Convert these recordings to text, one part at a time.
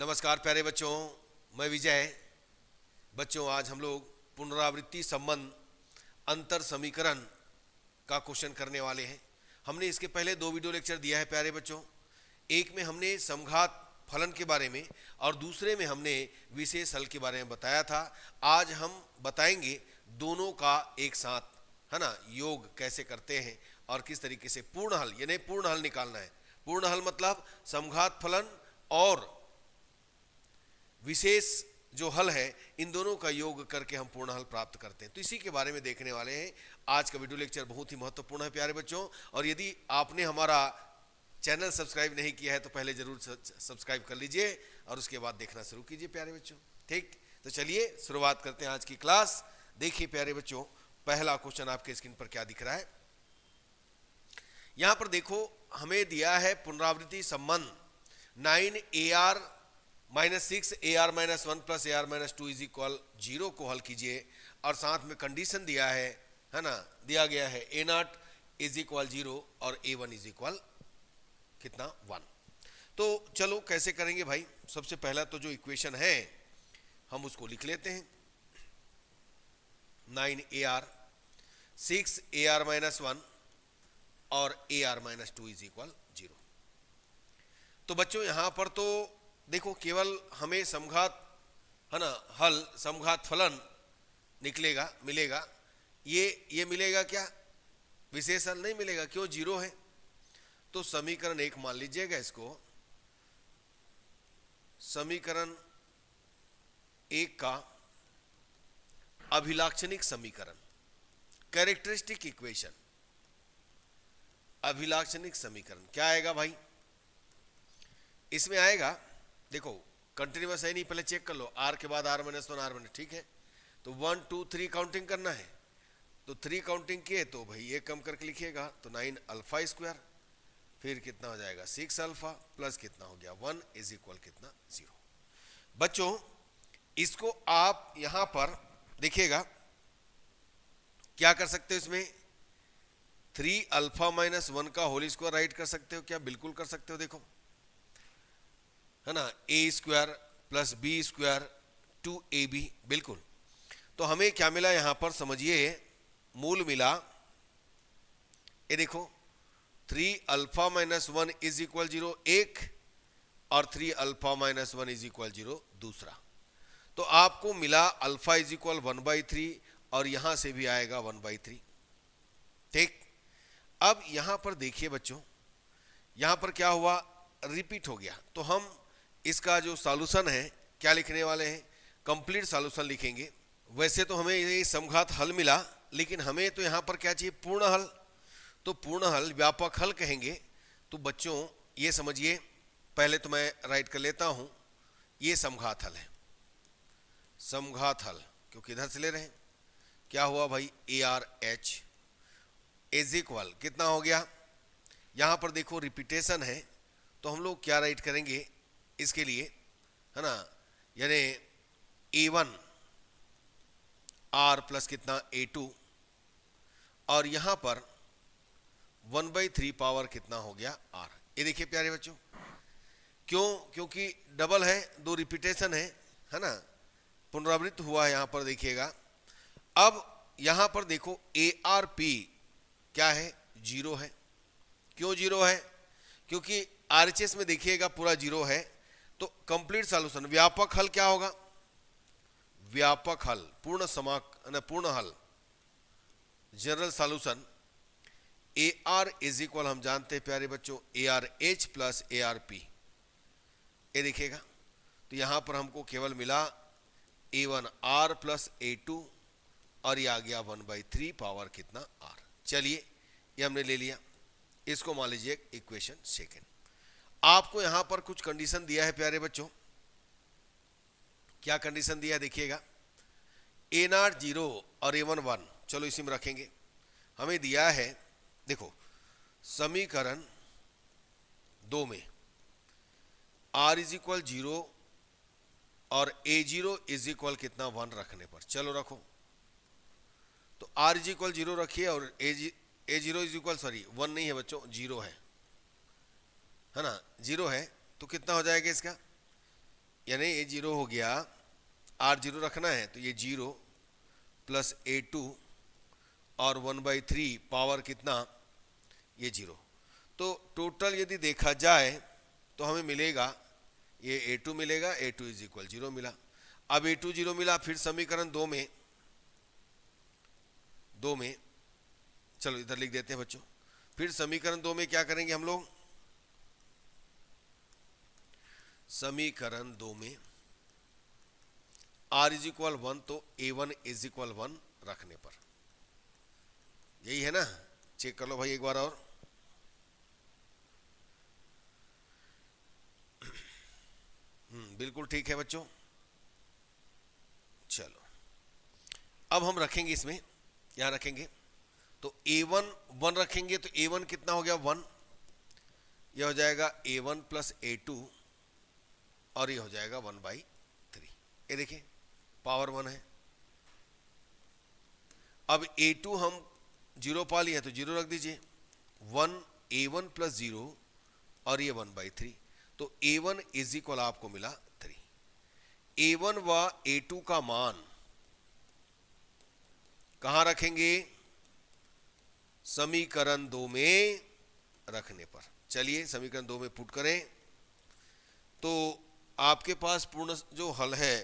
नमस्कार प्यारे बच्चों, मैं विजय। बच्चों, आज हम लोग पुनरावृत्ति संबंध अंतर समीकरण का क्वेश्चन करने वाले हैं। हमने इसके पहले 2 वीडियो लेक्चर दिया है प्यारे बच्चों। एक में हमने समघात फलन के बारे में और दूसरे में हमने विशेष हल के बारे में बताया था। आज हम बताएंगे दोनों का एक साथ, है ना, योग कैसे करते हैं और किस तरीके से पूर्ण हल यानी पूर्ण हल निकालना है। पूर्ण हल मतलब समघात फलन और विशेष जो हल है, इन दोनों का योग करके हम पूर्ण हल प्राप्त करते हैं। तो इसी के बारे में देखने वाले हैं। आज का वीडियो लेक्चर बहुत ही महत्वपूर्ण है प्यारे बच्चों, और यदि आपने हमारा चैनल सब्सक्राइब नहीं किया है तो पहले जरूर सब्सक्राइब कर लीजिए और उसके बाद देखना शुरू कीजिए प्यारे बच्चों। ठीक, तो चलिए शुरुआत करते हैं आज की क्लास। देखिए प्यारे बच्चों, पहला क्वेश्चन आपके स्क्रीन पर क्या दिख रहा है। यहां पर देखो, हमें दिया है पुनरावृत्ति संबंध 9AR - 6 AR - 1 + AR - 2 = 0 को हल कीजिए, और साथ में कंडीशन दिया है ना, दिया गया है A0 = 0 और A1 = कितना 1। तो चलो कैसे करेंगे भाई। सबसे पहला तो जो इक्वेशन है हम उसको लिख लेते हैं। 9AR 6 AR - 1 और AR - 2 = 0। तो बच्चों यहां पर तो देखो, केवल हमें समघात, है ना, हल समघात फलन मिलेगा। ये मिलेगा क्या, विशेष हल नहीं मिलेगा, क्यों, 0 है। तो समीकरण 1 मान लीजिएगा इसको। समीकरण 1 का अभिलाक्षणिक समीकरण, कैरेक्टरिस्टिक इक्वेशन, अभिलाक्षणिक समीकरण क्या आएगा भाई। इसमें आएगा, देखो कंटिन्यूअस है नहीं, पहले चेक कर लो। R के बाद R - 1 R - ठीक है। तो 1 2 3 काउंटिंग करना है। तो 3 काउंटिंग किए तो भाई ये कम करके लिखिएगा, तो 9α², फिर कितना हो जाएगा 6α प्लस कितना हो गया 1 = कितना 0। बच्चों इसको आप यहां पर देखिएगा क्या कर सकते हो। इसमें 3α - 1 का होल स्क्वायर राइट कर सकते हो क्या, बिल्कुल कर सकते हो। देखो, है ना, A² + B² 2AB, बिल्कुल। तो हमें क्या मिला यहां पर, समझिए, मूल मिला, ये देखो 3α - 1 = 0 एक, और 3α - 1 = 0 दूसरा। तो आपको मिला α = 1/3, और यहां से भी आएगा 1/3। ठीक, अब यहां पर देखिए बच्चों, यहां पर क्या हुआ, रिपीट हो गया। तो हम इसका जो सॉल्यूशन है क्या लिखने वाले हैं, कंप्लीट सॉल्यूशन लिखेंगे। वैसे तो हमें ये समघात हल मिला, लेकिन हमें तो यहाँ पर क्या चाहिए, पूर्ण हल। तो पूर्ण हल, व्यापक हल कहेंगे। तो बच्चों ये समझिए, पहले तो मैं राइट कर लेता हूँ, ये समघात हल है। समघात हल क्योंकि इधर से ले रहे हैं, क्या हुआ भाई, ARH = कितना हो गया। यहाँ पर देखो रिपीटेशन है, तो हम लोग क्या राइट करेंगे इसके लिए, है ना, यानी A1 R प्लस कितना A2, और यहां पर 1/3 पावर कितना हो गया R। ये देखिए प्यारे बच्चों, क्यों, क्योंकि डबल है, 2 रिपीटेशन है ना, पुनरावृत्त हुआ है। यहां पर देखिएगा, अब यहां पर देखो ARP क्या है, 0 है। क्यों 0 है, क्योंकि RHS में देखिएगा पूरा 0 है। तो कंप्लीट सॉल्यूशन, व्यापक हल क्या होगा, व्यापक हल, पूर्ण हल, जनरल सॉल्यूशन AR = हम जानते हैं प्यारे बच्चों ARH + ARP। ये देखिएगा, तो यहां पर हमको केवल मिला A1 R + A2, और ये आ गया 1/3 पावर कितना R। चलिए ये हमने ले लिया, इसको मान लीजिए इक्वेशन सेकेंड। आपको यहां पर कुछ कंडीशन दिया है प्यारे बच्चों। क्या कंडीशन दिया है देखिएगा, A0 0 और A1 1। चलो इसी में रखेंगे। हमें दिया है, देखो समीकरण 2 में R = 0 और A0 = कितना 1 रखने पर, चलो रखो। तो R = 0 रखिए, और A0 सॉरी 1 नहीं है बच्चों, 0 है ना, 0 है। तो कितना हो जाएगा इसका, यानी ये 0 हो गया, R0 रखना है तो ये 0 प्लस A2 और 1/3 पावर कितना, ये 0। तो टोटल यदि देखा जाए तो हमें मिलेगा ये A2 मिलेगा, A2 इज इक्वल 0 मिला। अब A2 0 मिला, फिर समीकरण 2 में चलो इधर लिख देते हैं बच्चों। फिर समीकरण 2 में क्या करेंगे हम लोग, समीकरण 2 में R इज इक्वल 1 तो A1 इज इक्वल 1 रखने पर, यही है ना, चेक कर लो भाई एक बार और। बिल्कुल ठीक है बच्चों। चलो अब हम रखेंगे इसमें, यहां रखेंगे तो A1 1 रखेंगे तो A1 कितना हो गया 1, यह हो जाएगा A1 प्लस A2 और ये हो जाएगा 1/3। ये देखिए पावर 1 है। अब A2 हम 0 पा लिए तो 0 रख दीजिए, 1 A1 प्लस 0 और ये 1/3, तो A1 इज इक्वल आपको मिला 3। A1 व A2 का मान कहां रखेंगे, समीकरण 2 में रखने पर। चलिए समीकरण 2 में पुट करें तो आपके पास पूर्ण जो हल है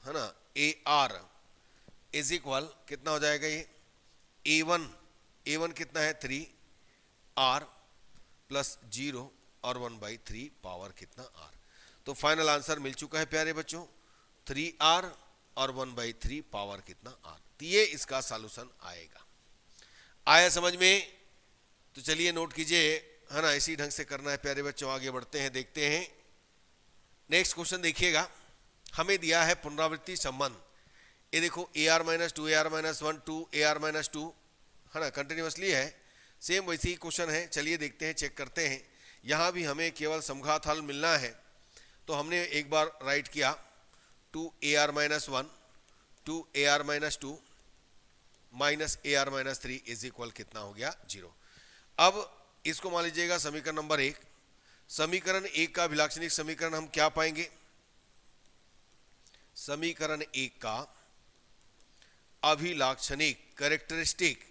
ना, AR इज इक्वल कितना हो जाएगा, ये A1 कितना है 3 R प्लस 0 और 1/3 पावर कितना R। तो फाइनल आंसर मिल चुका है प्यारे बच्चों, 3R और 1/3 पावर कितना R। तो ये इसका सॉल्यूशन आएगा। आया समझ में? तो चलिए नोट कीजिए, है ना, इसी ढंग से करना है प्यारे बच्चों। आगे बढ़ते हैं, देखते हैं नेक्स्ट क्वेश्चन। देखिएगा हमें दिया है पुनरावृत्ति संबंध। ये देखो AR minus 2 AR minus 1 2 AR minus 2, है ना, कंटिन्यूसली है, सेम वैसे ही क्वेश्चन है। चलिए देखते हैं, चेक करते हैं। यहाँ भी हमें केवल समघात हल मिलना है, तो हमने एक बार राइट किया 2 AR minus 1 2 AR minus 2 minus AR minus 3 is equal कितना हो गया 0। अब इसको मान लीजिएगा समीकरण नंबर 1। समीकरण 1 का अभिलाक्षणिक समीकरण हम क्या पाएंगे, समीकरण 1 का अभिलाक्षणिक कैरेक्टरिस्टिक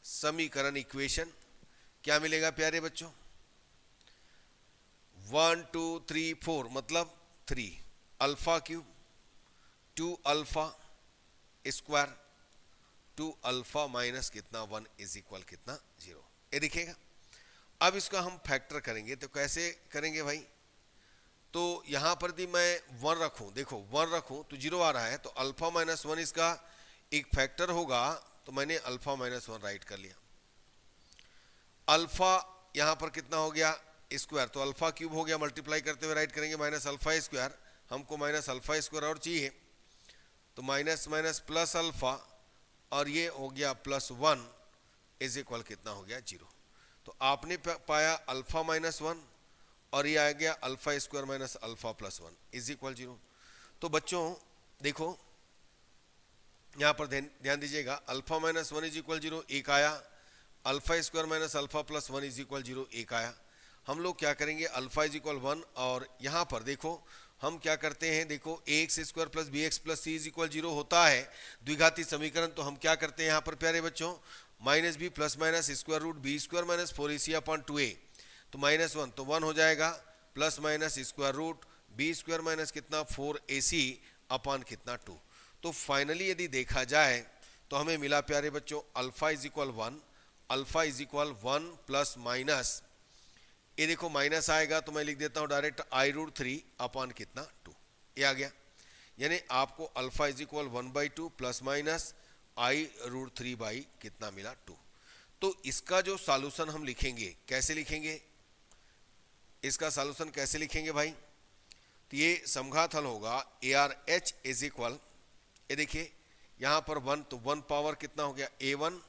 समीकरण इक्वेशन क्या मिलेगा प्यारे बच्चों, 1 2 3 4 मतलब 3 alpha cube 2 alpha square 2 alpha minus कितना 1 इज इक्वल कितना 0। ये दिखेगा। अब इसका हम फैक्टर करेंगे तो कैसे करेंगे भाई, तो यहां पर यदि मैं 1 रखूं, देखो 1 रखूं तो 0 आ रहा है, तो अल्फा माइनस 1 इसका एक फैक्टर होगा, तो मैंने अल्फा माइनस 1 राइट कर लिया। अल्फा यहां पर कितना हो गया स्क्वायर, तो अल्फा क्यूब हो गया, मल्टीप्लाई करते हुए राइट करेंगे माइनस अल्फा स्क्वायर, हमको माइनस अल्फा स्क्वायर और चाहिए, तो माइनस माइनस प्लस अल्फा और ये हो गया प्लस 1 इज इक्वल कितना हो गया 0। तो आपने पाया अल्फा माइनस 1 और ये आ गया alpha square minus alpha plus 1 is equal 0। तो बच्चों देखो यहां पर ध्यान दीजिएगा, अल्फा माइनस 1 इज इक्वल 0 एक आया, alpha square minus alpha plus 1 is equal 0 एक आया। हम लोग क्या करेंगे, अल्फा इज इक्वल 1 और यहां पर देखो हम क्या करते हैं, देखो ax square plus bx plus c is equal 0 होता है द्विघाती समीकरण, तो हम क्या करते हैं यहाँ पर प्यारे बच्चों, minus b plus minus square root b square minus 4ac upon 2a, तो माइनस 1 तो 1 हो जाएगा, plus minus square root b square minus कितना 4ac अपॉन कितना 2। तो फाइनली यदि देखा जाए तो हमें मिला प्यारे बच्चों alpha is equal 1, alpha is equal 1 plus minus, ये देखो माइनस आएगा तो मैं लिख देता हूं डायरेक्ट i√3 अपॉन कितना 2, ये आ गया। यानी आपको alpha is equal 1/2 plus minus i√3 by कितना मिला 2। तो इसका जो सॉल्यूशन हम लिखेंगे, कैसे लिखेंगे, इसका सॉल्यूशन कैसे लिखेंगे भाई, तो ये समघात हल होगा ARH इज इक्वल, ये देखिए यहां पर 1 तो 1 पावर कितना हो गया A1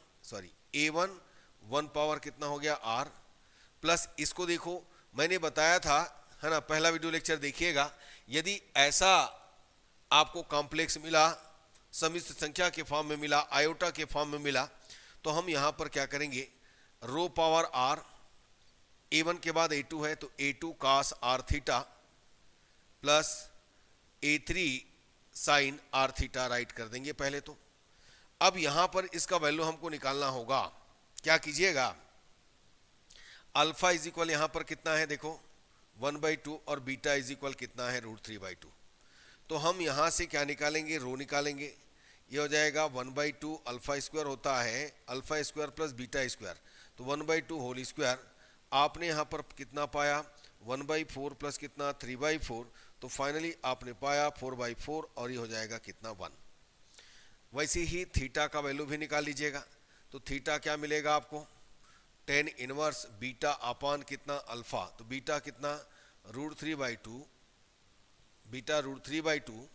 1 पावर कितना हो गया R प्लस इसको देखो मैंने बताया था, है ना, पहला वीडियो लेक्चर देखिएगा, यदि ऐसा आपको कॉम्प्लेक्स मिला, सम्मिश्र संख्या के फॉर्म में मिला, आयोटा के फॉर्म में मिला, तो हम यहां पर क्या करेंगे, रो पावर R A1 के बाद A2 है तो A2 cos r theta plus A3 sine r theta write कर देंगे पहले तो। अब यहां पर इसका वैल्यू हमको निकालना होगा, क्या कीजिएगा, अल्फा इज इक्वल यहां पर कितना है देखो 1/2 और बीटा इज इक्वल कितना है √3/2। तो हम यहां से क्या निकालेंगे, रो निकालेंगे। ये हो जाएगा 1/2 अल्फा स्क्वायर होता है alpha square plus beta square, तो 1/2 होल स्क्वायर। आपने यहाँ पर कितना पाया 1/4 प्लस कितना 3/4, तो फाइनली आपने पाया 4/4 और ये हो जाएगा कितना 1। वैसे ही थीटा का वैल्यू भी निकाल लीजिएगा। तो थीटा क्या मिलेगा आपको, tan इनवर्स बीटा अपान कितना अल्फा, तो बीटा कितना √3/2, बीटा √3/2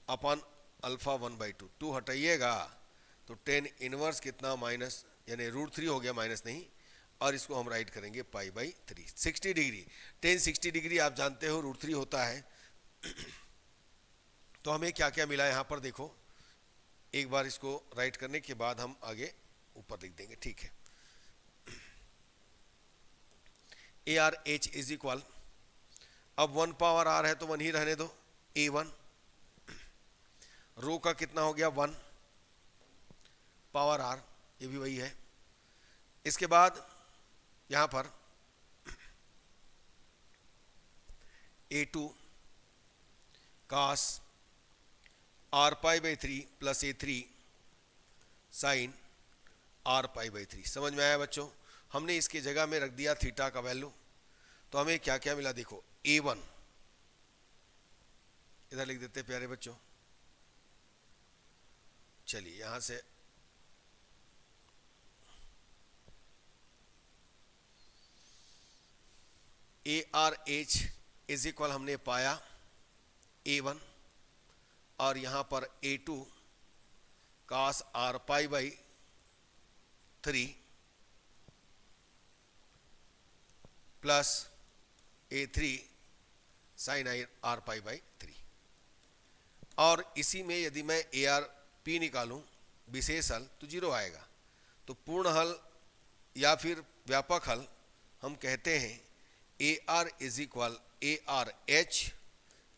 अपान अल्फा 1/2, 2 हटाइएगा तो tan इनवर्स कितना माइनस, यानी √3 हो गया माइनस नहीं, और इसको हम राइट करेंगे π/3 60 डिग्री। tan 60 डिग्री आप जानते हो √3 होता है। तो हमें क्या क्या मिला यहाँ पर देखो, एक बार इसको राइट करने के बाद हम आगे ऊपर लिख देंगे, ठीक है। ARH इज इक्वल, अब 1 पावर r है तो 1 ही रहने दो, A1 रो का कितना हो गया 1 पावर r, ये भी वही है। इसके बाद यहां पर A2 cos r/3 plus A3 sign r/3। समझ में आया बच्चों, हमने इसकी जगह में रख दिया थीटा का वैल्यू। तो हमें क्या क्या मिला देखो, A1 इधर लिख देते प्यारे बच्चों, चलिए यहां से ARH इज इक्वल हमने पाया A1 और यहां पर A2 cos r/3 plus A3 sign r/3। और इसी में यदि मैं ARP निकालूं विशेष हल तो 0 आएगा। तो पूर्ण हल या फिर व्यापक हल हम कहते हैं AR is equal ARH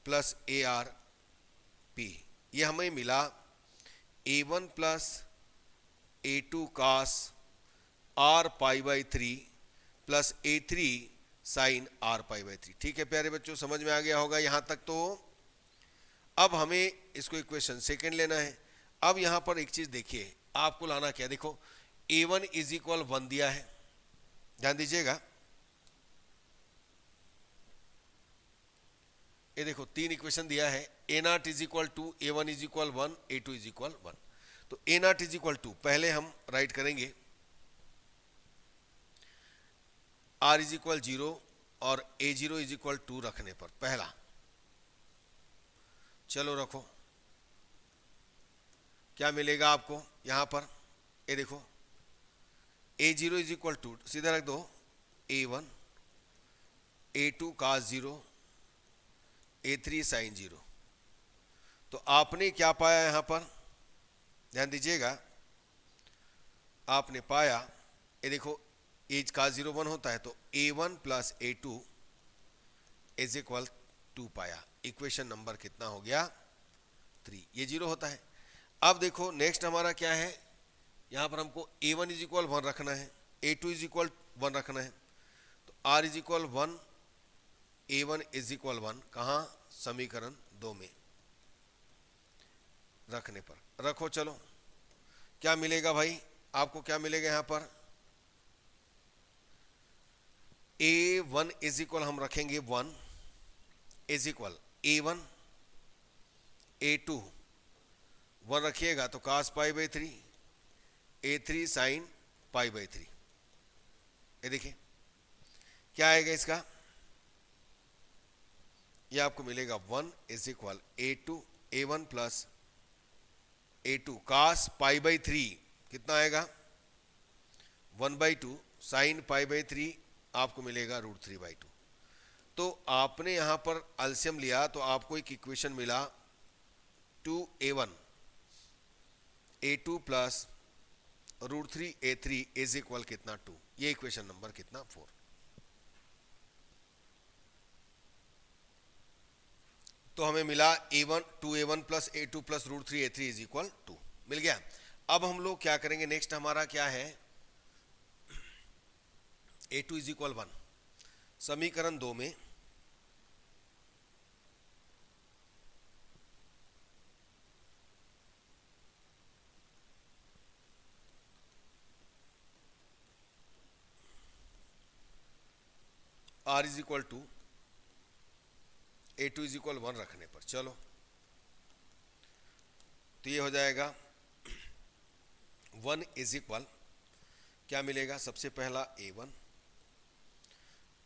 plus ARP। ये हमें मिला A1 plus A2 cos r/3 plus A3 sign r/3। ठीक है प्यारे बच्चों, समझ में आ गया होगा यहाँ तक। तो अब हमें इसको इक्वेशन सेकेंड लेना है। अब यहाँ पर एक चीज देखिए, आपको लाना क्या, देखो A1 इज इक्वल 1 दिया है, ध्यान दीजिएगा। ये देखो 3 इक्वेशन दिया है, A0 is equal 2, A1 is equal 1, A2 is equal 1। तो A0 इज इक्वल 2 पहले हम राइट करेंगे R इज इक्वल 0 और A0 इज इक्वल 2 रखने पर, पहला चलो रखो, क्या मिलेगा आपको यहां पर, ये देखो A0 इज इक्वल 2 सीधा रख दो A1, A2 cos 0, A3 sign 0। तो आपने क्या पाया यहां पर, ध्यान दीजिएगा, आपने पाया ये देखो एज का 0 1 होता है तो A1 plus A2 is equal 2 पाया। इक्वेशन नंबर कितना हो गया 3, ये 0 होता है। अब देखो नेक्स्ट हमारा क्या है, यहां पर हमको A1 इज इक्वल 1 रखना है, A2 इज इक्वल 1 रखना है। तो R is equal 1, A1 is equal 1 कहां, समीकरण 2 में रखने पर रखो। चलो क्या मिलेगा भाई आपको, क्या मिलेगा यहां पर, A1 इज इक्वल हम रखेंगे 1 इज इक्वल A1, A2 1 रखिएगा तो cos π/3, A3 साइन π/3। ये देखिए क्या आएगा इसका, ये आपको मिलेगा 1 is equal A1 plus A2 cos π/3 कितना आएगा 1/2 साइन π/3 आपको मिलेगा √3/2। तो आपने यहां पर एलसीएम लिया तो आपको एक इक्वेशन मिला 2A1 A2 plus √3a3 is equal कितना 2। ये इक्वेशन नंबर कितना 4। तो हमें मिला a1 2a1 plus a2 plus √3a3 is equal 2 मिल गया। अब हम लोग क्या करेंगे, नेक्स्ट हमारा क्या है, a2 इज इक्वल 1। समीकरण 2 में r is equal to a2 is equal 1 रखने पर, चलो तो ये हो जाएगा 1 इज इक्वल क्या मिलेगा, सबसे पहला a1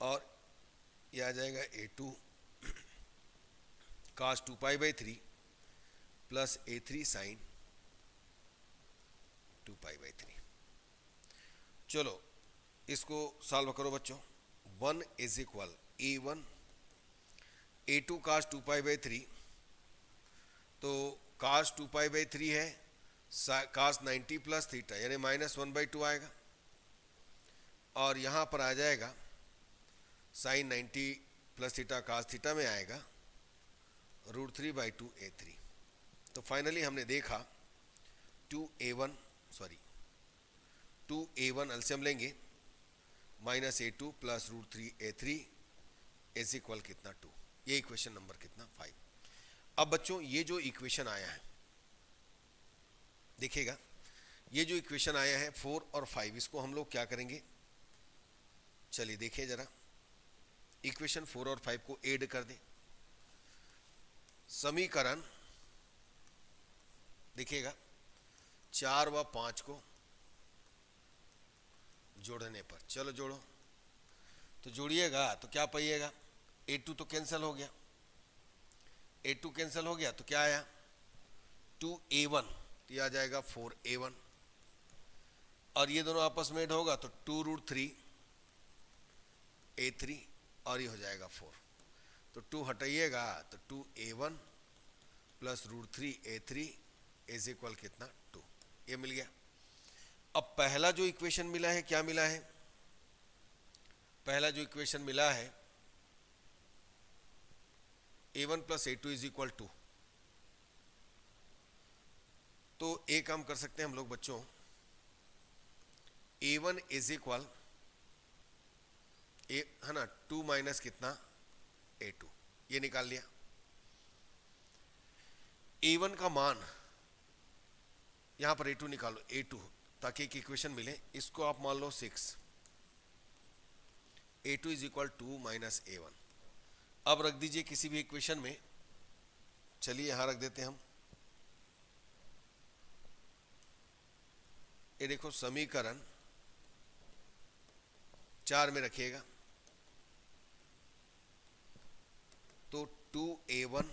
और ये आ जाएगा a2 cos 2π/3 plus a3 sin 2π/3। चलो इसको सॉल्व करो बच्चों। 1 is equal a1 a2 cos 2π/3, तो cos 2π/3 है cos 90 प्लस थीटा यानी -1/2 आएगा, और यहाँ पर आ जाएगा sin 90 plus theta cos theta में आएगा √3/2 a3। तो फाइनली हमने देखा 2a1 एलसीएम लेंगे -a2 plus √3a3 is equal कितना 2। ये इक्वेशन नंबर कितना 5। अब बच्चों ये जो इक्वेशन आया है देखिएगा, ये जो इक्वेशन आया है 4 और 5, इसको हम लोग क्या करेंगे, चलिए देखिए जरा, इक्वेशन 4 और 5 को ऐड कर दें। समीकरण देखिएगा 4 व 5 को जोड़ने पर, चलो जोड़ो, तो जोड़िएगा तो क्या पाइएगा, a2 तो कैंसिल हो गया, a2 कैंसिल हो गया तो क्या आया 2a1, तो ये आ जाएगा 4a1, और ये दोनों आपस में ऐड होगा तो 2√3a3 और ये हो जाएगा 4। तो 2 हटाइएगा तो 2a1 plus √3a3 is equal कितना 2। ये मिल गया। अब पहला जो इक्वेशन मिला है क्या मिला है, पहला जो इक्वेशन मिला है a1 plus a2 is equal 2। तो एक काम कर सकते हैं हम लोग बच्चों, a1 इज इक्वल है ना 2 माइनस कितना a2, ये निकाल लिया। a1 का मान यहां पर a2 निकालो, a2 ताकि एक इक्वेशन मिले, इसको आप मान लो 6, a2 is equal 2 minus a1। अब रख दीजिए किसी भी इक्वेशन में, चलिए यहां रख देते हैं हम, ये देखो समीकरण 4 में रखिएगा, तो 2a1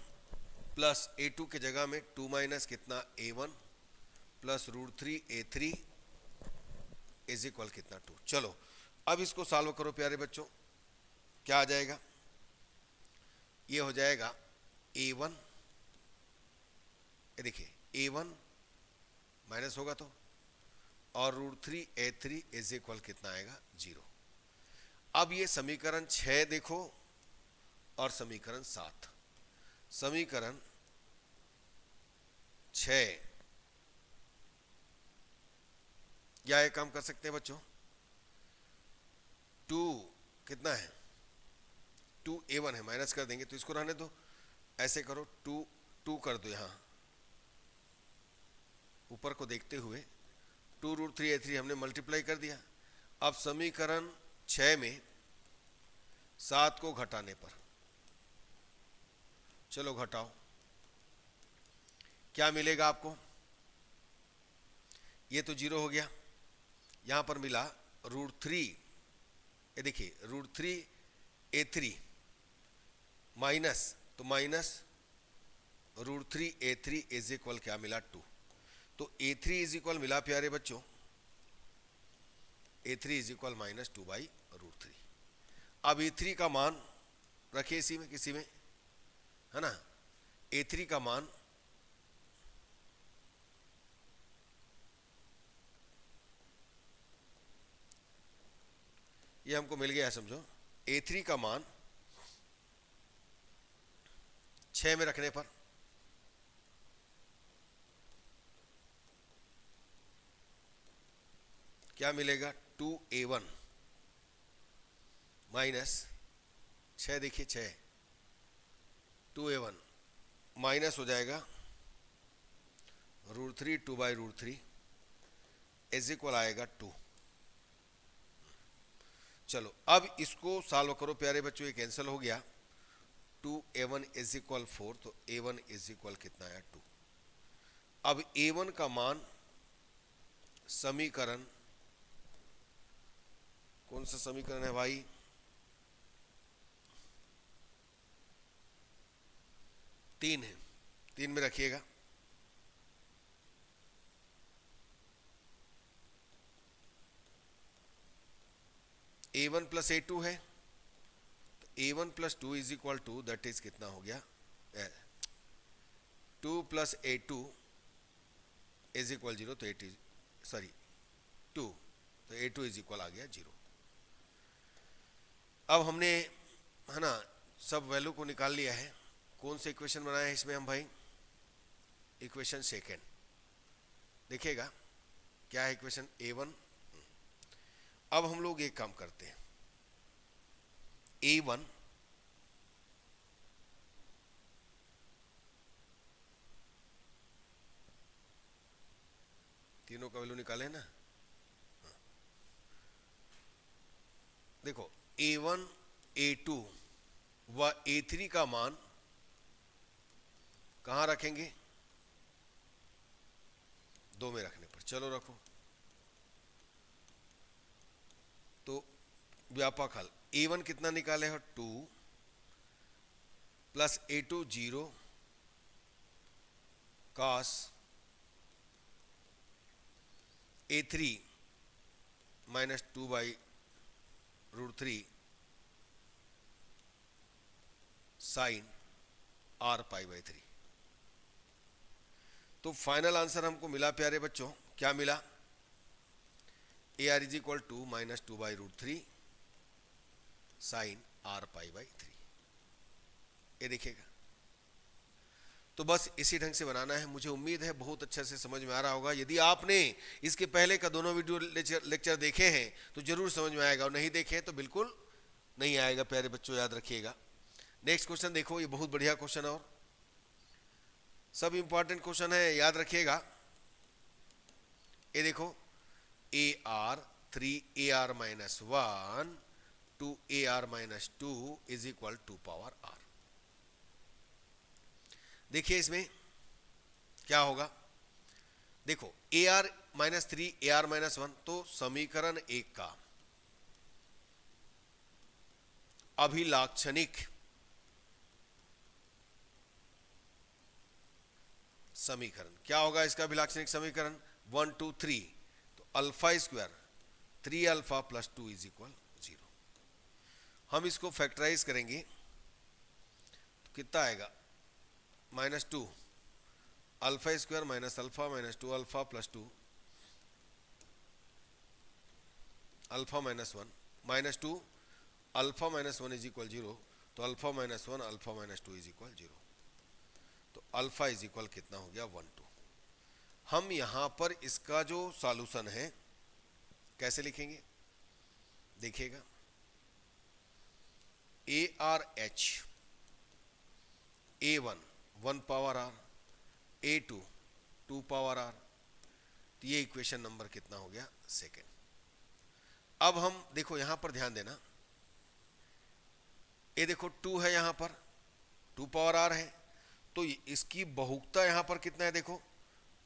प्लस a2 के जगह में 2 माइनस कितना a1 plus √3a3 is equal कितना 2। चलो अब इसको सॉल्व करो प्यारे बच्चों, क्या आ जाएगा, ये हो जाएगा a1, ये देखिए a1 माइनस होगा तो, और √3a3 इज इक्वल कितना आएगा 0। अब ये समीकरण 6 देखो और समीकरण 7, समीकरण 6 या एक काम कर सकते हैं बच्चों, 2 कितना है 2a1 है, माइनस कर देंगे तो इसको रहने दो, ऐसे करो 2 कर दो, यहां ऊपर को देखते हुए 2√3a3 हमने मल्टीप्लाई कर दिया। अब समीकरण 6 में 7 को घटाने पर, चलो घटाओ, क्या मिलेगा आपको, ये तो 0 हो गया, यहां पर मिला √3, ये देखिए √3a3 माइनस, तो माइनस √3a3 इज इक्वल क्या मिला 2। तो a3 इज इक्वल मिला प्यारे बच्चों, a3 इज इक्वल -2/√3। अब a3 का मान रखे इसी में किसी में, है ना, a3 का मान ये हमको मिल गया है समझो। A3 का मान 6 में रखने पर क्या मिलेगा, 2A1 माइनस 6, देखिए 6, 2A1 माइनस हो जाएगा √3 2/√3 इज इक्वल आएगा 2। चलो अब इसको सॉल्व करो प्यारे बच्चों, ये कैंसिल हो गया। 2A1 इज इक्वल 4, तो A1 इज इक्वल कितना आया 2। अब A1 का मान समीकरण, कौन सा समीकरण है भाई, तीन है, 3 में रखिएगा। A1 प्लस A2 है, तो A1 plus 2 is equal to, that is कितना हो गया, 2 प्लस A2 इज इक्वल 0, तो 2, तो A2 इज इक्वल आ गया 0। अब हमने, है ना, सब वैल्यू को निकाल लिया है। कौन सा इक्वेशन बनाया है इसमें हम भाई, इक्वेशन सेकेंड। देखिएगा क्या है इक्वेशन A1। अब हम लोग एक काम करते हैं, A1 तीनों का वैल्यू निकाले ना। देखो A1 A2 व A3 का मान कहां रखेंगे, 2 में रखने पर। चलो रखो, तो व्यापक हल, A1 कितना निकाले हो 2 plus A2 0 cos A3 minus 2/√3 sine R π/3। तो फाइनल आंसर हमको मिला प्यारे बच्चों, क्या मिला, AR is equal to minus 2/√3 sine R π/3। ये देखिएगा। तो बस इसी ढंग से बनाना है। मुझे उम्मीद है बहुत अच्छे से समझ में आ रहा होगा। यदि आपने इसके पहले का दोनों वीडियो लेक्चर देखे हैं तो जरूर समझ में आएगा, और नहीं देखे तो बिल्कुल नहीं आएगा प्यारे बच्चों, याद रखिएगा। नेक्स्ट क्वेश्चन देखो, ये बहुत बढ़िया क्वेश्चन है और सब इंपॉर्टेंट क्वेश्चन है, याद रखिएगा। ये देखो, AR 3AR-1 to AR-2 is equal 2 power R। देखिए इसमें क्या होगा, देखो AR-3 AR-1, तो समीकरण 1 का अभिलाक्षणिक समीकरण क्या होगा, इसका अभिलाक्षणिक समीकरण 1 2 3, तो alpha square 3 alpha plus 2 is equal 0। हम इसको फैक्टराइज करेंगे तो कितना आएगा, -2 alpha square minus alpha minus 2 alpha plus 2 alpha -1 -2 alpha -1 is equal 0, तो अल्फा -1 अल्फा -2 इज इक्वल 0, तो अल्फा इज इक्वल कितना हो गया 1 2। हम यहां पर इसका जो सॉल्यूशन है कैसे लिखेंगे, देखिएगा, ARH A1 1 power R, A2 2 power R, तो ये इक्वेशन नंबर कितना हो गया, सेकेंड। अब हम देखो यहां पर ध्यान देना, ये देखो 2 है, यहां पर 2 पावर R है, तो इसकी बहुगता यहां पर कितना है, देखो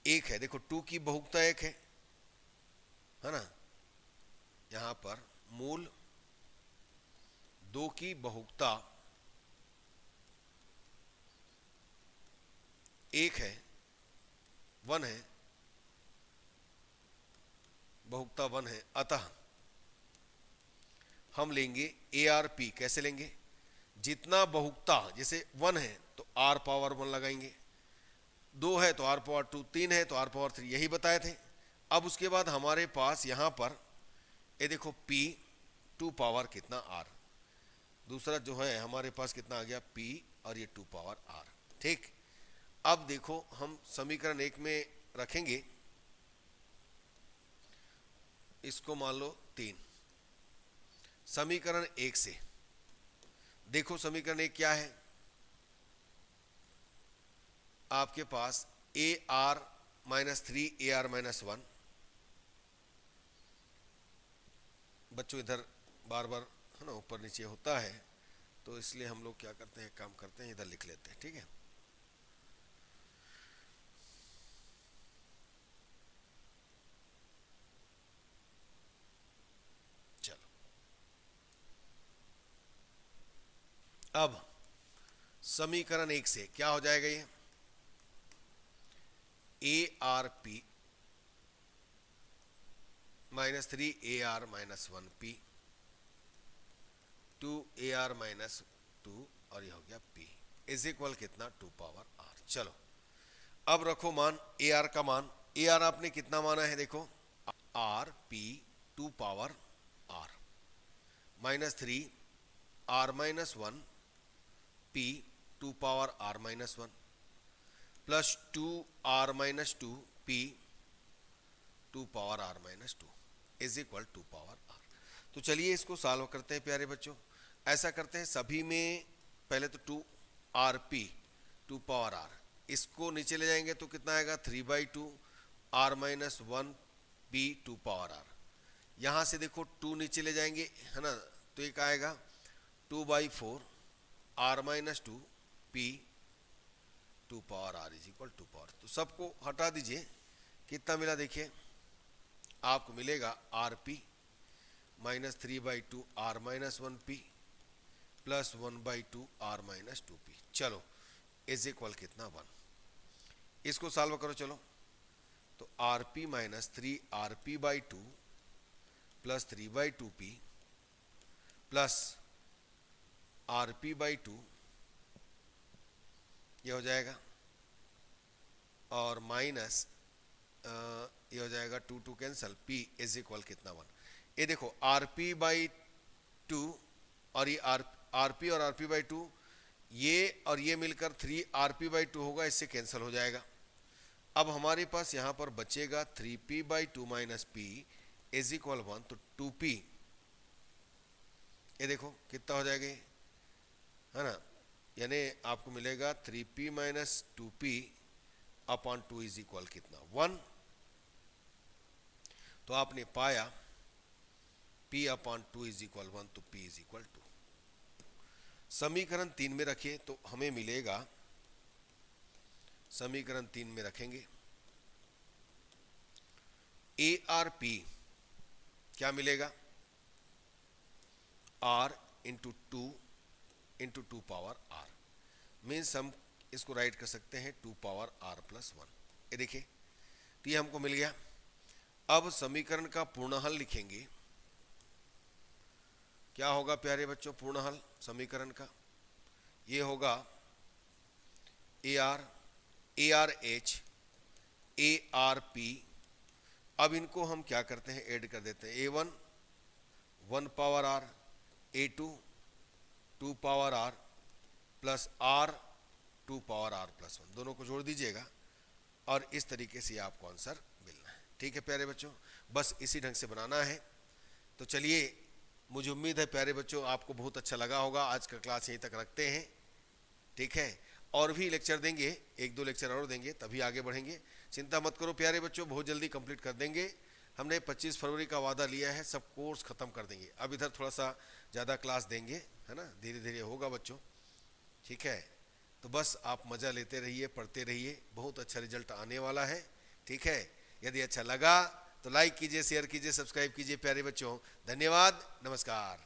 1 है। देखो 2 की बहुगता 1 है ना, यहां पर मूल 2 की बहुगता 1 है, 1 है, बहुगता 1 है, अतः हम लेंगे ARP। कैसे लेंगे, जितना बहुगता, जैसे 1 है तो R पावर 1 लगाएंगे, 2 है तो R पावर 2, 3 है तो R पावर 3, यही बताए थे। अब उसके बाद हमारे पास यहां पर ये देखो P 2 पावर कितना r, दूसरा जो है हमारे पास कितना आ गया p और ये 2 पावर r। ठीक, अब देखो हम समीकरण 1 में रखेंगे इसको, मान लो 3। समीकरण 1 से देखो, समीकरण 1 क्या है आपके पास, AR माइनस 3 AR माइनस 1। बच्चों इधर बार बार है ना ऊपर नीचे होता है, तो इसलिए हम लोग क्या करते हैं, काम करते हैं, इधर लिख लेते हैं। ठीक है, चलो अब समीकरण 1 से क्या हो जाएगा, ये ARP minus 3 AR minus 1P 2 AR minus 2 और ये हो गया P इज इक्वल कितना, 2 पावर R। चलो अब रखो मान AR का मान, AR आपने कितना माना है, देखो RP 2 power R minus 3 R minus 1 P 2 power R minus 1 plus 2 R minus 2 P 2 power R minus 2 is equal 2 power R। तो चलिए इसको सॉल्व करते हैं प्यारे बच्चों। ऐसा करते हैं सभी में, पहले तो 2 RP 2 पावर R, इसको नीचे ले जाएंगे तो कितना आएगा, 3/2 R minus 1 P 2 power R। यहाँ से देखो 2 नीचे ले जाएंगे है ना, तो एक आएगा 2/4 R minus 2 P 2 power R is equal 2 power. तो सबको हटा दीजिए, कितना मिला देखिए, आपको मिलेगा RP minus 3/2 R minus 1P plus 1/2 R minus 2P। चलो इज इक्वल कितना, 1। इसको सॉल्व करो चलो, तो RP minus 3 RP/2 plus 3/2P plus RP/2 ये हो जाएगा, और माइनस ये हो जाएगा 2 कैंसल, P इज इक्वल कितना, 1। ये देखो RP/2 और ये RP और RP/2, ये और ये मिलकर 3 RP/2 होगा, इससे कैंसिल हो जाएगा। अब हमारे पास यहाँ पर बचेगा 3P/2 minus P is equal 1, तो 2P, ये देखो कितना हो जाएगा है ना, यानी आपको मिलेगा 3P minus 2P upon 2 is equal कितना, 1। तो आपने पाया P अपॉन 2 इज इक्वल 1, तो P इज इक्वल 2। समीकरण 3 में रखिए तो हमें मिलेगा, समीकरण 3 में रखेंगे ARP क्या मिलेगा, R into 2 power R, means हम इसको राइट कर सकते हैं 2 पावर R प्लस 1। ये देखिए, तो ये हमको मिल गया। अब समीकरण का पूर्ण हल लिखेंगे, क्या होगा प्यारे बच्चों पूर्ण हल समीकरण का, ये होगा ARH ARP। अब इनको हम क्या करते हैं, ऐड कर देते हैं, A1 1 power R, A2 2 power R plus R 2 power R plus 1, दोनों को जोड़ दीजिएगा और इस तरीके से आपको आंसर मिलना है। ठीक है प्यारे बच्चों, बस इसी ढंग से बनाना है। तो चलिए, मुझे उम्मीद है प्यारे बच्चों आपको बहुत अच्छा लगा होगा। आज का क्लास यहीं तक रखते हैं, ठीक है, और भी लेक्चर देंगे, 1-2 लेक्चर और देंगे, तभी आगे बढ़ेंगे। चिंता मत करो प्यारे बच्चों, बहुत जल्दी कंप्लीट कर देंगे। हमने 25 फरवरी का वादा लिया है, सब कोर्स खत्म कर देंगे। अब इधर थोड़ा सा ज़्यादा क्लास देंगे है ना, धीरे धीरे होगा बच्चों, ठीक है। तो बस आप मज़ा लेते रहिए, पढ़ते रहिए, बहुत अच्छा रिजल्ट आने वाला है, ठीक है। यदि अच्छा लगा तो लाइक कीजिए, शेयर कीजिए, सब्सक्राइब कीजिए प्यारे बच्चों। धन्यवाद, नमस्कार।